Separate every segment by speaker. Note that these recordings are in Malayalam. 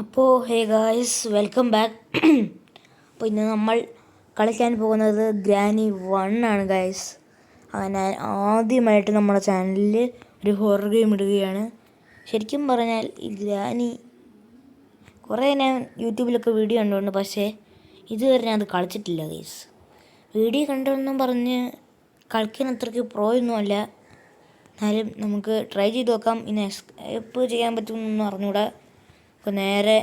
Speaker 1: അപ്പോൾ ഹേ ഗായ്സ്, വെൽക്കം ബാക്ക്. അപ്പോൾ ഇന്ന് നമ്മൾ കളിക്കാൻ പോകുന്നത് ഗ്രാനി 1 ആണ് ഗായ്സ്. അങ്ങനെ ആദ്യമായിട്ട് നമ്മുടെ ചാനലിൽ ഒരു ഹൊറർ ഗെയിം ഇടുകയാണ്. ശരിക്കും പറഞ്ഞാൽ ഈ ഗ്രാനി കുറേ ഞാൻ യൂട്യൂബിലൊക്കെ വീഡിയോ കണ്ടുകൊണ്ട്, പക്ഷേ ഇതുവരെ ഞാൻ അത് കളിച്ചിട്ടില്ല ഗൈസ്. വീഡിയോ കണ്ടെന്നും പറഞ്ഞ് കളിക്കാൻ അത്രയ്ക്ക് പ്രോയൊന്നുമല്ല. എന്നാലും നമുക്ക് ട്രൈ ചെയ്ത് നോക്കാം. ഇനി എപ്പോൾ ചെയ്യാൻ പറ്റുമെന്നൊന്നും അറിഞ്ഞൂടാ. അപ്പോൾ നേരെ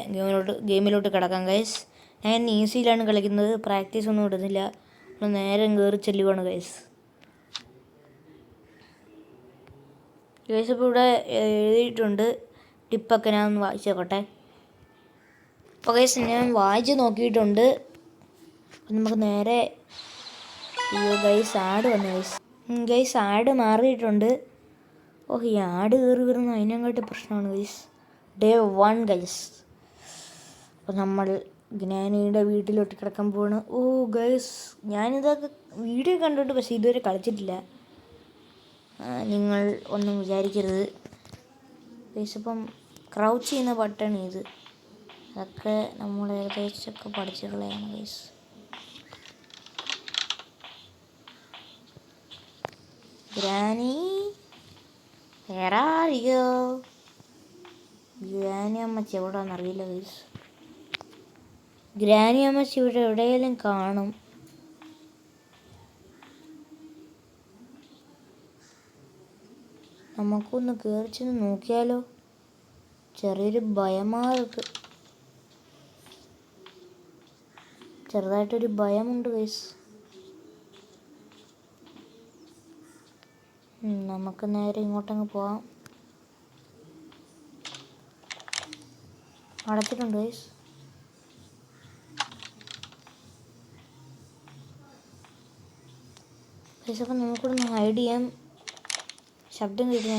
Speaker 1: ഗെയിമിലോട്ട് കിടക്കാം ഗൈസ്. ഞാൻ ഈസിയിലാണ് കളിക്കുന്നത്, പ്രാക്ടീസ് ഒന്നും ഇടുന്നില്ല. അപ്പോൾ നേരെ കയറി ചെല്ലുവാണ് ഗൈസ്. ഇപ്പോൾ ഇവിടെ എഴുതിയിട്ടുണ്ട്, ടിപ്പൊക്കെ ഞാൻ ഒന്ന് വായിച്ചു നോക്കട്ടെ. അപ്പോൾ ഗൈസ് ഞാൻ വായിച്ച് നോക്കിയിട്ടുണ്ട്. നമുക്ക് നേരെ ഗൈസ് ആഡ് വന്നു ഗൈസ് ആഡ് മാറിയിട്ടുണ്ട്. ഈ ആഡ് കയറി വരുന്ന അതിനെക്കാട്ടി പ്രശ്നമാണ് ഗൈസ്. Day 1 guys. അപ്പോൾ നമ്മൾ ഗ്നാനിയുടെ വീട്ടിലോട്ട് കിടക്കാൻ പോവാണ്. ഗൈസ്, ഞാനിതൊക്കെ വീഡിയോ കണ്ടിട്ട് പക്ഷേ ഇതുവരെ കളിച്ചിട്ടില്ല. നിങ്ങൾ ഒന്നും വിചാരിക്കരുത് ഗൈസ്. ഇപ്പം ക്രൗച്ച് ചെയ്യുന്ന ബട്ടൺ ഇത്, അതൊക്കെ നമ്മൾ ഏകദേശമൊക്കെ പഠിച്ചിട്ടുള്ളതാണ് ഗൈസ്. ഗ്രാനി വേറാരിയോ? ഗ്രാനി അമ്മച്ചി എവിടെയാണെന്നറിയില്ല ഗൈസ്. ഗ്രാനി അമ്മച്ചി ഇവിടെ എവിടെയെങ്കിലും കാണും. നമുക്കൊന്ന് കയറി ചെന്ന് നോക്കിയാലോ? ചെറിയൊരു ഭയമാർക്ക്, ചെറുതായിട്ടൊരു ഭയമുണ്ട് ഗൈസ്. നമുക്ക് നേരെ ഇങ്ങോട്ടങ്ങ് പോവാം. അടച്ചിട്ടുണ്ട് ഗൈസ്. അപ്പം നമുക്കിവിടെ ഹൈഡ് ചെയ്യാം. ശബ്ദം കേട്ട്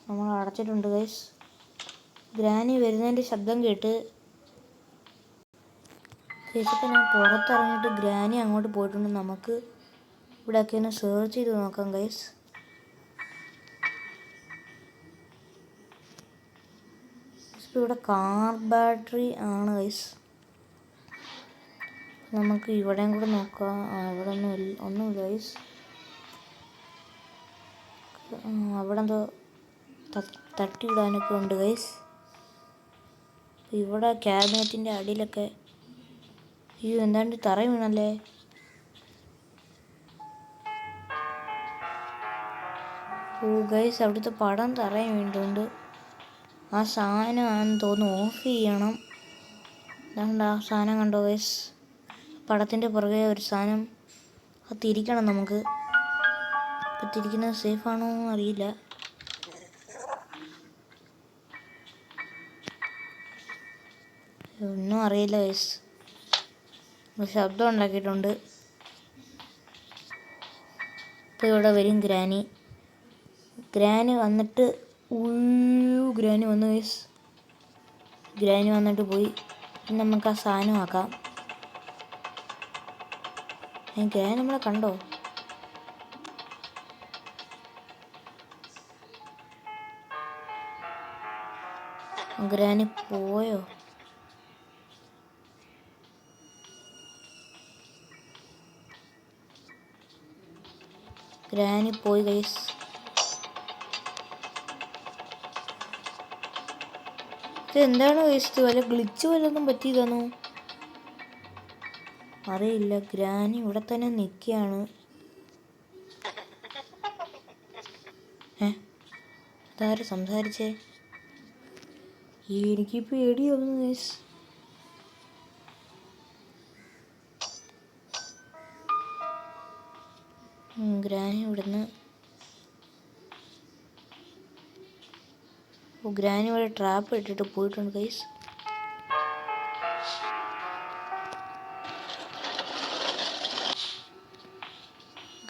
Speaker 1: നമ്മൾ അടച്ചിട്ടുണ്ട് ഗൈസ്. ഗ്രാനി വരുന്നതിൻ്റെ ശബ്ദം കേട്ട് ഗൈസപ്പം ഞാൻ പുറത്തിറങ്ങിയിട്ട് ഗ്രാനി അങ്ങോട്ട് പോയിട്ടുണ്ട്. നമുക്ക് ഇവിടെയൊക്കെ ഒന്ന് സെർച്ച് ചെയ്ത് നോക്കാം ഗൈസ്. ഇവിടെ കാർ ബാറ്ററി ആണ് ഗൈസ്. നമുക്ക് ഇവിടെയും കൂടെ നോക്കാം. ഇവിടെ ഒന്നും ഗൈസ്. അവിടെ എന്തോ തട്ടിയിടാനൊക്കെ ഉണ്ട് ഗൈസ്. ഇവിടെ ക്യാബിനറ്റിൻ്റെ അടിയിലൊക്കെ എന്താണ്ട് തറ വീണല്ലേ. ഗൈസ്, അവിടുത്തെ പടം തറയും വീണിട്ടുണ്ട്. ആ സാധനമാണെന്ന് തോന്നുന്നു, ഓഫ് ചെയ്യണം. അതുകൊണ്ട് ആ സാധനം കണ്ടോ ഗൈസ്, പടത്തിൻ്റെ പുറകെ ഒരു സാധനം. അത് തിരിക്കണം നമുക്ക്. ഇപ്പം തിരിക്കുന്നത് സേഫാണോ എന്ന് അറിയില്ല. ഒന്നും അറിയില്ല ഗൈസ്. ശബ്ദം ഉണ്ടാക്കിയിട്ടുണ്ട്. ഇപ്പോൾ ഇവിടെ വരും ഗ്രാനി. ഗ്രാനി വന്നിട്ട് ഗ്രാനി വന്നു ഗൈസ്. ഗ്രാനി വന്നിട്ട് പോയി. പിന്നെ നമുക്ക് ആ സാധനം ആക്കാം. ഗ്രാനി നമ്മളെ കണ്ടോ? ഗ്രാനി പോയോ? ഗ്രാനി പോയി ഗൈസ്. എന്താണ് ഗൈസ്, വല്ല ഗ്ലിച്ച് വല്ലതും പറ്റിയതാണോ അറിയില്ല. ഗ്രാനി ഇവിടെ തന്നെ നിൽക്കുകയാണ്. അതാരും സംസാരിച്ചേ? എനിക്ക് പേടിയാവുന്നു ഗൈസ്. ഗ്രാനി ഇവിടുന്ന് ഗ്രാനി ഇവിടെ ട്രാപ്പ് ഇട്ടിട്ട് പോയിട്ടുണ്ട് ഗൈസ്.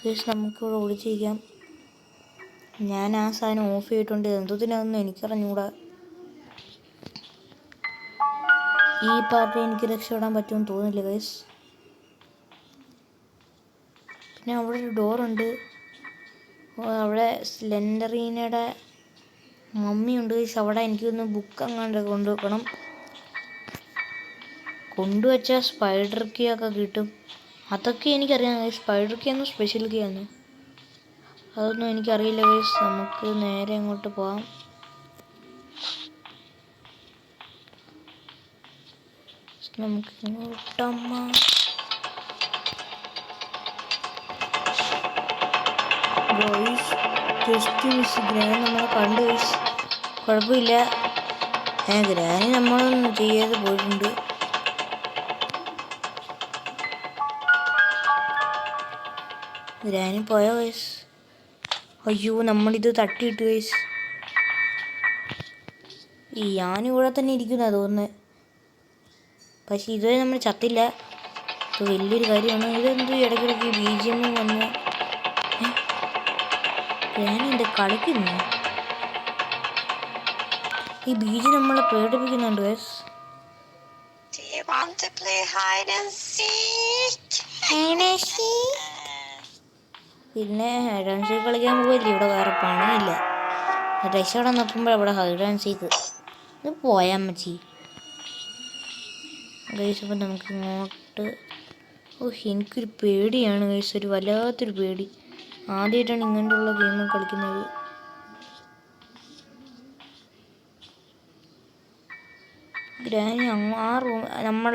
Speaker 1: ഗൈസ്, നമുക്കിവിടെ ഒളിച്ചിരിക്കാം. ഞാൻ ആ സാധനം ഓഫ് ചെയ്തിട്ടുണ്ട്. എന്തതിനാണെന്ന് എനിക്കറിഞ്ഞൂടാ. ഈ പാർട്ടി എനിക്ക് രക്ഷപ്പെടാൻ പറ്റുമെന്ന് തോന്നില്ല ഗൈസ്. പിന്നെ അവിടെ ഒരു ഡോറുണ്ട്. അവിടെ സ്ലെൻഡറീനയുടെ മമ്മിയുണ്ട് ഗൈസ് അവിടെ. എനിക്കൊന്ന് ബുക്ക് അങ്ങാണ്ട് കൊണ്ടുവെക്കണം. കൊണ്ടുവച്ചാൽ സ്പൈഡർ കീ ഒക്കെ കിട്ടും. അതൊക്കെ എനിക്കറിയാം ഗൈസ്. സ്പൈഡർ കീ ആണ് സ്പെഷ്യൽ കീ ആണ്. അതൊന്നും എനിക്കറിയില്ല ഗൈസ്. നമുക്ക് നേരെ അങ്ങോട്ട് പോവാം. നമുക്ക് ഇങ്ങോട്ടമ്മ ജസ്റ്റ് മിസ്. ഗ്രാനി നമ്മളെ കണ്ടു ഗൈസ്. കുഴപ്പമില്ല. ഗ്രാനി നമ്മളൊന്നും ചെയ്യാതെ പോയിട്ടുണ്ട്. ഗ്രാനി പോയോ ഗൈസ്? അയ്യോ നമ്മളിത് തട്ടിയിട്ട് ഗൈസ്. ഈ ഞാനിവിടെ തന്നെ ഇരിക്കുന്ന തോന്നുന്നത്. പക്ഷെ ഇതുവരെ നമ്മൾ ചത്തില്ല. ഇത് വലിയൊരു കാര്യമാണ്. ഇതെന്ത് ഇടയ്ക്കിടയ്ക്ക് BGM വന്ന് ഞാനെന്ത് കളിക്കുന്നു. ഈ BG നമ്മളെ പേടിപ്പിക്കുന്നുണ്ട് ഗൈസ്. പിന്നെ ഹൈഡ് ആൻഡ് സീക്ക് കളിക്കാൻ പോകില്ല. ഇവിടെ വേറെ പണിയില്ല. രക്ഷപ്പെടാൻ നോക്കുമ്പോൾ ഇവിടെ ഹൈഡ് ആൻഡ് സീക്ക്. ഇത് പോയാൽ മതി ഗൈസ്. അപ്പം നമുക്ക് ഇങ്ങോട്ട്. എനിക്കൊരു പേടിയാണ് ഗൈസ്. ഒരു വല്ലാത്തൊരു പേടി. ആദ്യമായിട്ടാണ് ഇങ്ങനെയുള്ള ഗെയിം കളിക്കുന്നത്. ഗ്രാനി ആ റൂം നമ്മൾ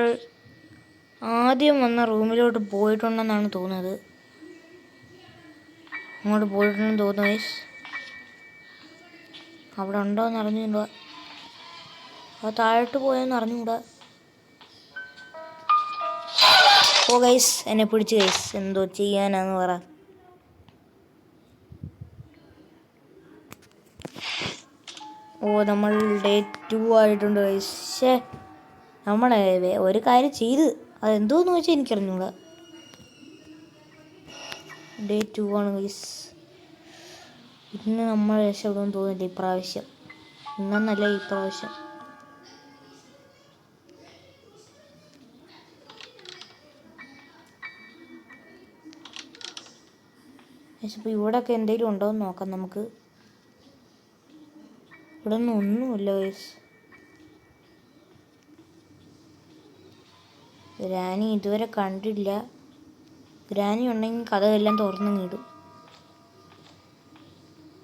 Speaker 1: ആദ്യം വന്ന റൂമിലോട്ട് പോയിട്ടുണ്ടെന്നാണ് തോന്നുന്നത്. അങ്ങോട്ട് പോയിട്ടുണ്ടെന്ന് തോന്നുന്നു ഗൈസ്. അവിടെ ഉണ്ടോയെന്ന് അറിഞ്ഞൂടാ. അത് താഴോട്ട് പോയെന്ന് അറിഞ്ഞൂടാ. ഓ ഗൈസ് എന്നെ പിടിച്ച് ഗൈസ്. എന്തോ ചെയ്യാനാന്ന് പറ. നമ്മൾ Day 2 ആയിട്ടുണ്ട് ഗൈസ്. നമ്മൾ ഒരു കാര്യം ചെയ്ത് അതെന്തോന്ന് വെച്ചാൽ എനിക്കറിഞ്ഞൂടാ. Day 2 ആണ് ഗൈസ്. ഇന്ന് നമ്മൾ രക്ഷപ്പെടുമെന്ന് തോന്നില്ല ഇപ്രാവശ്യം. ഇന്നല്ല ഇപ്രാവശ്യം. ഇപ്പോൾ ഇവിടെയൊക്കെ എന്തെങ്കിലും ഉണ്ടോ എന്ന് നോക്കാം നമുക്ക്. ഇവിടെ ഒന്നുമില്ല ഗൈസ്. ഗ്രാനി ഇതുവരെ കണ്ടില്ല. ഗ്രാനി ഉണ്ടെങ്കിൽ കഥകളെല്ലാം തുറന്നു നീടും.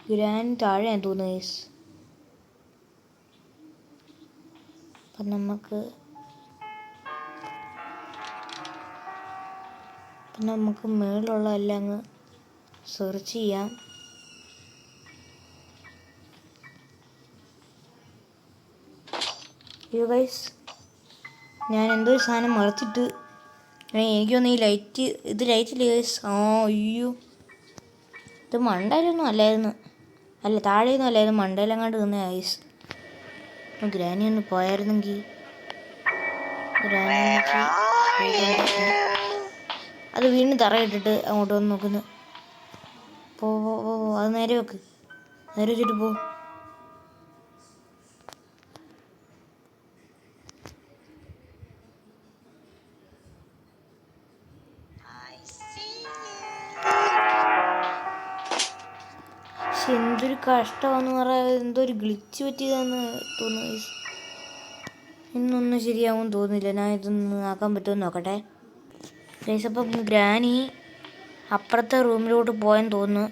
Speaker 1: ഗ്രാനി താഴെയാണ് തോന്നുന്നു ഗൈസ്. അപ്പം നമുക്ക് മേളിലുള്ള എല്ലാം അങ്ങ് സെർച്ച് ചെയ്യാം. അയ്യോ ഗൈസ് ഞാൻ എന്തോ ഒരു സാധനം മറച്ചിട്ട്. എനിക്കൊന്ന് ഈ ലൈറ്റ് ഇത് ലൈറ്റില്ല ഗൈസ്. അയ്യോ ഇത് മണ്ടയിലൊന്നും അല്ലായിരുന്നു. അല്ല താഴെയൊന്നും അല്ലായിരുന്നു. മണ്ടയിലെങ്ങാണ്ട് നിന്ന ഗൈസ്. ഗ്രാനി ഒന്ന് പോയായിരുന്നെങ്കിൽ. അത് വീണ്ടും തറയിട്ടിട്ട് അങ്ങോട്ട് വന്ന് നോക്കുന്നു. പോ അത് നേരെ വെക്ക്. നേരെ വെച്ചിട്ട് പോ. എന്തൊരു കഷ്ടമാണെന്ന് പറയാൻ. എന്തോ ഒരു ഗ്ലിച്ച് പറ്റിയതാന്ന് തോന്നുന്നു. ഇന്നൊന്നും ശരിയാവും തോന്നില്ല. ഞാൻ ഇതൊന്ന് ആക്കാൻ പറ്റുമെന്ന് നോക്കട്ടെ ഗൈസ്. അപ്പം ഗ്രാനി അപ്പുറത്തെ റൂമിലോട്ട് പോയെന്ന് തോന്നുന്നു.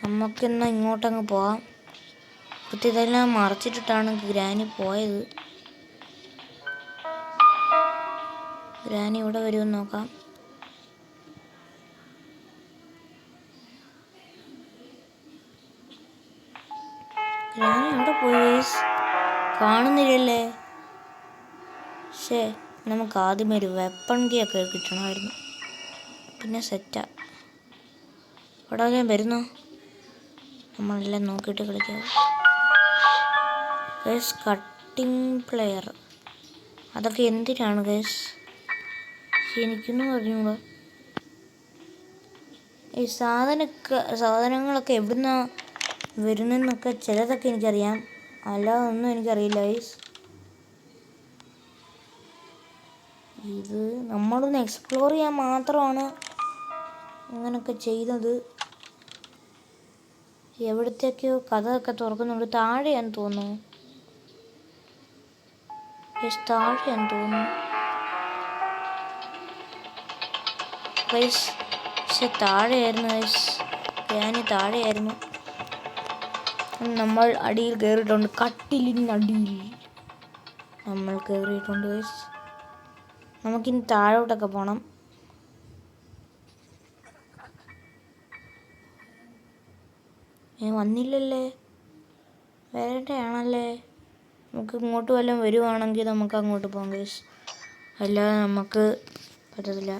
Speaker 1: നമുക്കെന്നാൽ ഇങ്ങോട്ടങ്ങ് പോവാം. ഇപ്പോഴത്തെ ഇതെല്ലാം മറച്ചിട്ടിട്ടാണ് ഗ്രാനി പോയത്. ഗ്രാനി ഇവിടെ വരുമെന്ന് നോക്കാം. ഗ്രാനി അവിടെ പോയി ഗൈസ്. കാണുന്നില്ലല്ലേ. നമുക്ക് ആദ്യമേ ഒരു വെപ്പൺ കീ ഒക്കെ കിട്ടണമായിരുന്നു. പിന്നെ സെറ്റാ. ഇവിടെ ഞാൻ വരുന്നു. നമ്മളെല്ലാം നോക്കിയിട്ട് കളിക്കാം ഗൈസ്. കട്ടിങ് പ്ലെയർ അതൊക്കെ എന്തിനാണ് ഗൈസ്? എനിക്കൊന്നും അറിഞ്ഞൂടാ. ഈ സാധനങ്ങളൊക്കെ എവിടുന്നാ വരുന്നെന്നൊക്കെ ചിലതൊക്കെ എനിക്കറിയാം. അല്ലാതെ ഒന്നും എനിക്കറിയില്ല ഗൈസ്. ഇത് നമ്മളൊന്ന് എക്സ്പ്ലോർ ചെയ്യാൻ മാത്രമാണ് ഇങ്ങനെയൊക്കെ ചെയ്യുന്നത്. എവിടത്തേക്കോ കഥയൊക്കെ തുറക്കുന്നുണ്ട്. താഴെയാന്ന് തോന്നുന്നു. താഴെയാന്ന് തോന്നുന്നു ഗൈസ്. പക്ഷെ താഴെയായിരുന്നു ഗൈസ്. ഞാൻ താഴെയായിരുന്നു. നമ്മൾ അടിയിൽ കയറിയിട്ടുണ്ട്. കട്ടിലിനടിയിൽ നമ്മൾ കയറിയിട്ടുണ്ട് ഗൈസ്. നമുക്കിനി താഴോട്ടൊക്കെ പോകണം. വന്നില്ലല്ലേ? വേറെയാണല്ലേ? നമുക്ക് ഇങ്ങോട്ട് വല്ലതും വരുവാണെങ്കിൽ നമുക്ക് അങ്ങോട്ട് പോകാം ഗൈസ്. അല്ലാതെ നമുക്ക് പറ്റത്തില്ല.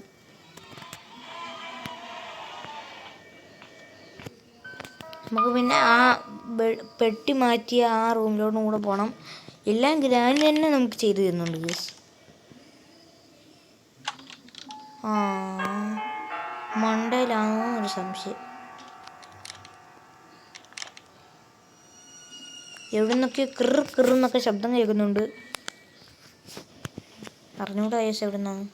Speaker 1: നമുക്ക് പിന്നെ ആ പെട്ടി മാറ്റിയ ആ റൂമിലോട്ടും കൂടെ പോകണം. എല്ലാം ഗ്രാൻഡ് തന്നെ നമുക്ക് ചെയ്തു തരുന്നുണ്ട് ഗൈസ്. മണ്ടയിലാണോ ഒരു സംശയം. എവിടെ നിന്നൊക്കെ കിറുന്നൊക്കെ ശബ്ദം കേൾക്കുന്നുണ്ട്. അറിഞ്ഞൂടാ ഗൈസ് എവിടെ നിന്നാണ്.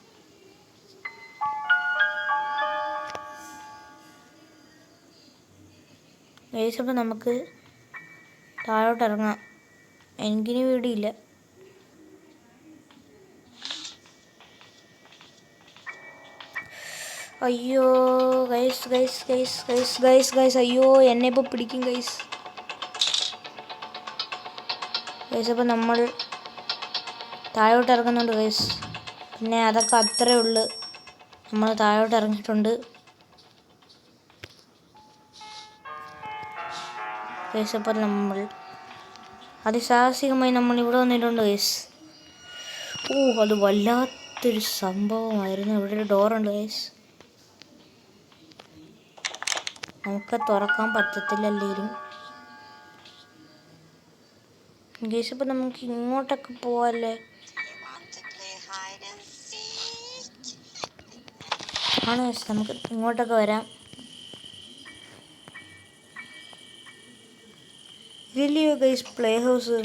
Speaker 1: ഗൈസ് അപ്പം നമുക്ക് താഴോട്ട് ഇറങ്ങാം. എനിക്കിനി വീടില്ല. അയ്യോ guys guys guys guys guys guys അയ്യോ എന്നെ ഇപ്പോൾ പിടിക്കും ഗൈസ്. ഗൈസ് അപ്പം നമ്മൾ താഴോട്ട് ഇറങ്ങുന്നുണ്ട് ഗൈസ്. പിന്നെ അതൊക്കെ അത്രേ ഉള്ളു. നമ്മൾ താഴോട്ട് ഇറങ്ങിയിട്ടുണ്ട് ഗൈസ്. അപ്പം നമ്മൾ അതിസാഹസികമായി നമ്മൾ ഇവിടെ വന്നിട്ടുണ്ട് ഗൈസ്. അത് വല്ലാത്തൊരു സംഭവമായിരുന്നു. ഇവിടെ ഒരു ഡോറുണ്ട് ഗൈസ്. നമുക്ക് തുറക്കാൻ പറ്റത്തില്ലല്ലേലും ഗൈസ്. അപ്പം നമുക്ക് ഇങ്ങോട്ടൊക്കെ പോവാല്ലേ? ആണ് ഗൈസ്. നമുക്ക് ഇങ്ങോട്ടൊക്കെ വരാം. ഇതില്ലയോ ഗൈസ് പ്ലേ ഹൗസ്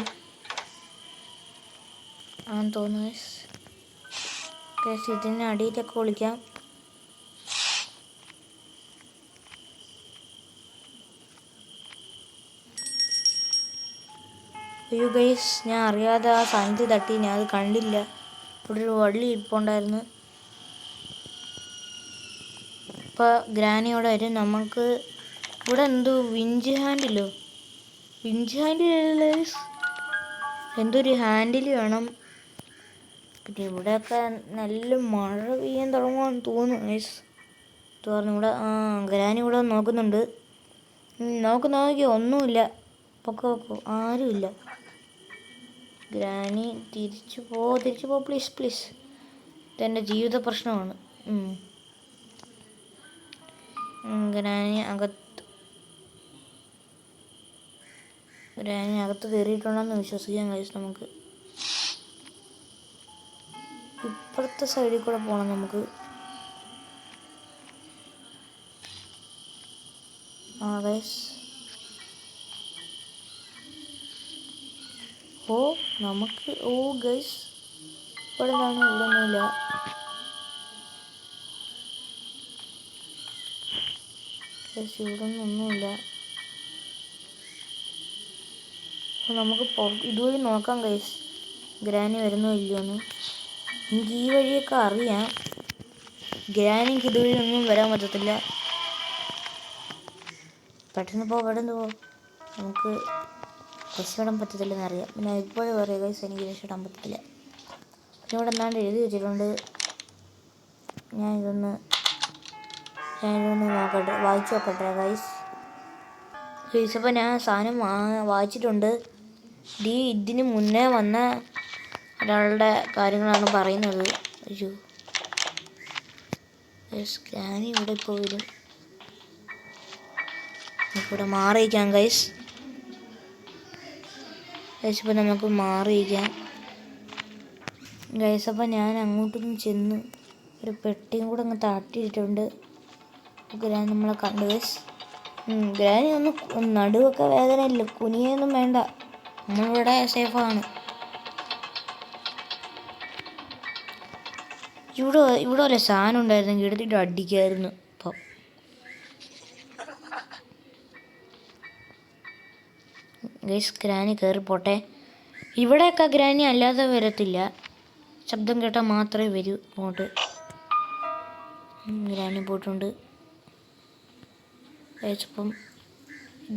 Speaker 1: ആണെന്ന് തോന്നുന്നു ഗൈസ്. ഗൈസ് ഇതിന് അടിയിലൊക്കെ വിളിക്കാം. അയ്യോ ഗൈസ് ഞാൻ അറിയാതെ ആ സാന്നിധ്യം തട്ടി. ഞാൻ അത് കണ്ടില്ല. ഇവിടെ ഒരു വള്ളി ഇരിപ്പുണ്ടായിരുന്നു. ഇപ്പോൾ ഗ്രാനിയോടെ വരും. നമുക്ക് ഇവിടെ എന്തോ വിഞ്ച് ഹാൻഡിലോ ഗൈസ്. എന്തൊരു ഹാൻഡിൽ വേണം. പിന്നെ ഇവിടെയൊക്കെ നല്ല മഴ പെയ്യാൻ തുടങ്ങുമെന്ന് തോന്നുന്നു ഗൈസ്. പറഞ്ഞു ഇവിടെ ഗ്രാനി ഇവിടെ നോക്കുന്നുണ്ട്. നോക്കിയോ ഒന്നുമില്ല. പൊക്കോ ആരുമില്ല. ഗ്രാനി തിരിച്ചു പോ പ്ലീസ്. ഇതെൻ്റെ ജീവിത പ്രശ്നമാണ്. ഗ്രാനി അകത്ത് കയറിയിട്ടുണ്ടെന്ന് വിശ്വസിക്കാൻ ഗൈസ്. നമുക്ക് ഇപ്പുറത്തെ സൈഡിൽ കൂടെ പോകണം. നമുക്ക് ഗൈസ് നമുക്ക് ഗൈസ് ഇവിടെ ഒന്നുമില്ല. ഗൈസ് ഇവിടെ ഒന്നുമില്ല. നമുക്ക് ഇതുവഴി നോക്കാം ഗൈസ്. ഗ്രാനി വരുന്നോ ഇല്ലയോന്ന്. എനിക്ക് ഈ വഴിയൊക്കെ അറിയാം. ഗ്രാനിക്ക് ഇതുവഴി ഒന്നും വരാൻ പറ്റത്തില്ല. പെട്ടെന്ന് പോ. നമുക്ക് രക്ഷപ്പെടാൻ പറ്റത്തില്ലെന്നറിയാം. പിന്നെ ഇപ്പോഴും പറയാം ഗൈസ് എനിക്ക് രക്ഷപ്പെടാൻ പറ്റത്തില്ല. പിന്നെ ഇവിടെ എന്നാണ്ട് എഴുതി വെച്ചിട്ടുണ്ട്. ഞാനിതൊന്ന് വായിച്ചു നോക്കട്ടെ ഗൈസ്. അപ്പോൾ ഞാൻ സാധനം വായിച്ചിട്ടുണ്ട്. ഇതിന് മുന്നേ വന്ന ഒരാളുടെ കാര്യങ്ങളാണ് പറയുന്നത്. അയ്യോ ഗ്രാനി ഇവിടെ ഇപ്പോൾ വരും. നമുക്കിവിടെ മാറിയിരിക്കാം ഗൈസ്. ഇപ്പോൾ നമുക്ക് മാറിയിരിക്കാം ഗൈസ്. അപ്പോൾ ഞാൻ അങ്ങോട്ടൊന്ന് ചെന്ന് ഒരു പെട്ടിയും കൂടെ അങ്ങ് താട്ടിയിട്ടുണ്ട്. ഗ്രാനി നമ്മളെ കണ്ടു ഗൈസ്. ഗ്രാനി ഒന്ന് നടുവൊക്കെ വേദനയില്ല. കുനിയൊന്നും വേണ്ട. നമ്മളിവിടെ സേഫാണ്. ഇവിടെ വല്ല സാധനം ഉണ്ടായിരുന്നെങ്കിൽ എടുത്തിട്ട് അടിക്കായിരുന്നു. ഇപ്പം ഗൈസ് ഗ്രാനി കയറി പോട്ടെ. ഇവിടെയൊക്കെ ഗ്രാനി അല്ലാതെ വരത്തില്ല, ശബ്ദം കേട്ടാൽ മാത്രമേ വരൂ അങ്ങോട്ട്. ഗ്രാനി പോയിട്ടുണ്ട് ഗൈസ്. അപ്പം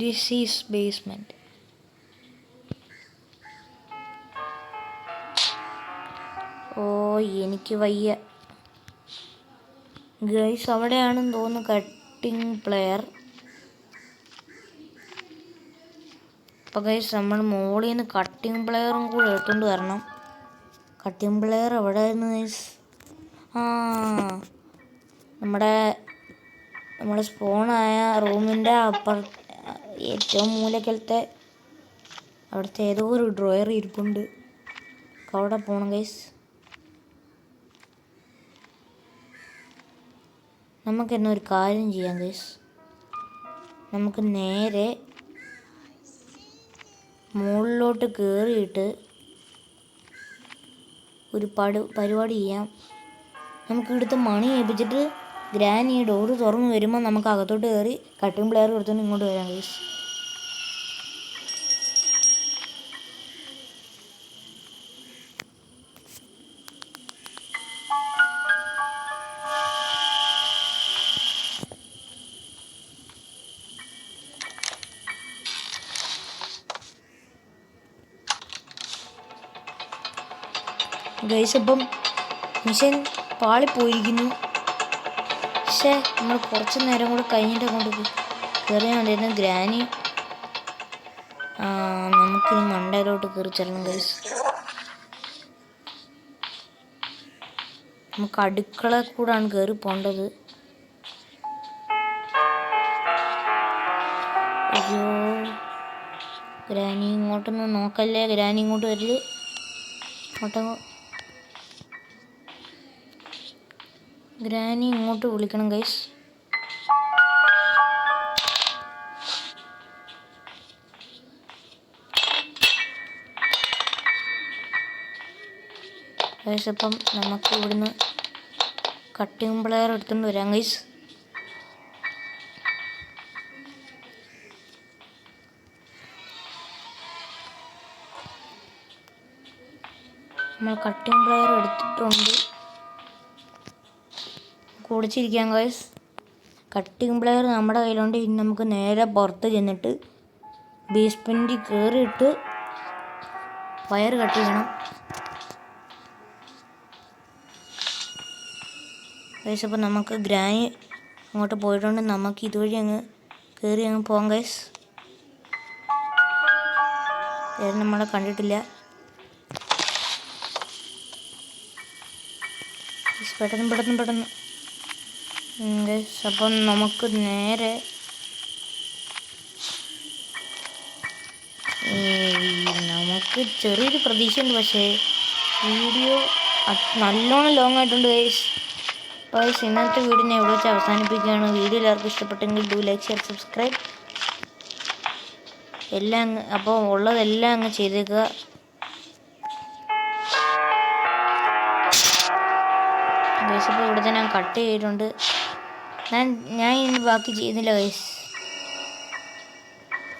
Speaker 1: ദിസ് ഈസ് ബേസ്മെൻറ്റ്. ഓ എനിക്ക് വയ്യ ഗൈസ്. അവിടെയാണെന്ന് തോന്നുന്നു കട്ടിംഗ് പ്ലെയർ. അപ്പോൾ ഗൈസ് നമ്മൾ മുകളിൽ നിന്ന് കട്ടിംഗ് പ്ലെയറും കൂടെ എടുത്തുകൊണ്ട് വരണം. കട്ടിംഗ് പ്ലെയർ എവിടെ ആയിരുന്നു ഗൈസ്? നമ്മുടെ സ്പോണായ റൂമിൻ്റെ ഏറ്റവും മൂലക്കലത്തെ അവിടുത്തെ ഏതോ ഒരു ഡ്രോയർ ഇരിപ്പുണ്ട്. അവിടെ പോകണം ഗൈസ്. നമുക്കെന്നാ ഒരു കാര്യം ചെയ്യാം ഗൈസ്. നമുക്ക് നേരെ മുകളിലോട്ട് കയറിയിട്ട് ഒരു പരിപാടി ചെയ്യാം. നമുക്ക് ഇവിടുത്തെ മണി ഏൽപ്പിച്ചിട്ട് ഗ്രാനി ഡോറ് തുറന്ന് വരുമ്പോൾ നമുക്ക് അകത്തോട്ട് കയറി കട്ടിംഗ് പ്ലെയർ എടുത്തുകൊണ്ട് ഇങ്ങോട്ട് വരാം ഗൈസ്. ഗൈസ് ഇപ്പം മിഷൻ പാളിപ്പോയിരിക്കുന്നു. പക്ഷേ നമ്മൾ കുറച്ച് നേരം കൂടെ കഴിഞ്ഞിട്ട് അങ്ങോട്ട് കയറിയാൽ മതിയായിരുന്നു. ഗ്രാനി നമുക്കിനി മണ്ടയിലോട്ട് കയറി ചെല്ലണം ഗൈസ്. നമുക്ക് അടുക്കള കൂടാണ് കയറി പോകേണ്ടത്. അയ്യോ ഗ്രാനി ഇങ്ങോട്ടൊന്നും നോക്കല്ലേ, ഗ്രാനി ഇങ്ങോട്ട് വരില്ല. ഗ്രാനി ഇങ്ങോട്ട് വിളിക്കണം ഗൈസ്. ഗൈസ് അപ്പം നമുക്ക് ഇവിടുന്ന് കട്ടിംഗ് പ്ലെയർ എടുത്തുകൊണ്ട് വരാം ഗൈസ്. നമ്മൾ കട്ടിംഗ് പ്ലെയർ എടുത്തിട്ടുണ്ട്. കുടിച്ചിരിക്കാം ഗൈസ്. കട്ടിംഗ് പ്ലെയർ നമ്മുടെ കയ്യിലുണ്ട്. ഇനി നമുക്ക് നേരെ പുറത്ത് ചെന്നിട്ട് ബേസ്മെൻറ്റിൽ കയറിയിട്ട് വയർ കട്ട് ചെയ്യണം ഗൈസ്. അപ്പോൾ നമുക്ക് ഗ്രാനി അങ്ങോട്ട് പോയിട്ടുണ്ട്. നമുക്ക് ഇതുവഴി അങ്ങ് കയറി അങ്ങ് പോകാം ഗൈസ്. നമ്മളെ കണ്ടിട്ടില്ല. പെട്ടെന്ന് ഗൈസ്. അപ്പം നമുക്ക് നേരെ നമുക്ക് ചെറിയൊരു പ്രതീക്ഷയുണ്ട്, പക്ഷേ വീഡിയോ നല്ലോണം ലോങ് ആയിട്ടുണ്ട് ഗൈസ്. അപ്പോൾ ഗൈസ് ഇന്നത്തെ വീഡിയോ എവിടെ വെച്ച് അവസാനിപ്പിക്കുകയാണ്. വീഡിയോ എല്ലാവർക്കും ഇഷ്ടപ്പെട്ടെങ്കിൽ ഡു ലൈക്ക് ഷെയർ സബ്സ്ക്രൈബ് എല്ലാം. അപ്പോൾ ഉള്ളതെല്ലാം അങ്ങ് ചെയ്തേക്കുക. ഗൈസ് ഇപ്പോൾ ഇവിടുത്തെ ഞാൻ കട്ട് ചെയ്തിട്ടുണ്ട്. ഞാൻ ഇനി ബാക്കി ചെയ്യുന്നില്ല ഗൈസ്.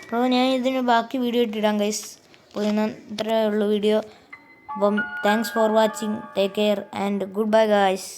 Speaker 1: അപ്പോൾ ഞാൻ ഇതിന് ബാക്കി വീഡിയോ ഇട്ടിടാം ഗൈസ്. അപ്പോൾ ഇന്ന് ഇത്രയേ ഉള്ളൂ വീഡിയോ. അപ്പം thanks for watching. Take care and good bye guys.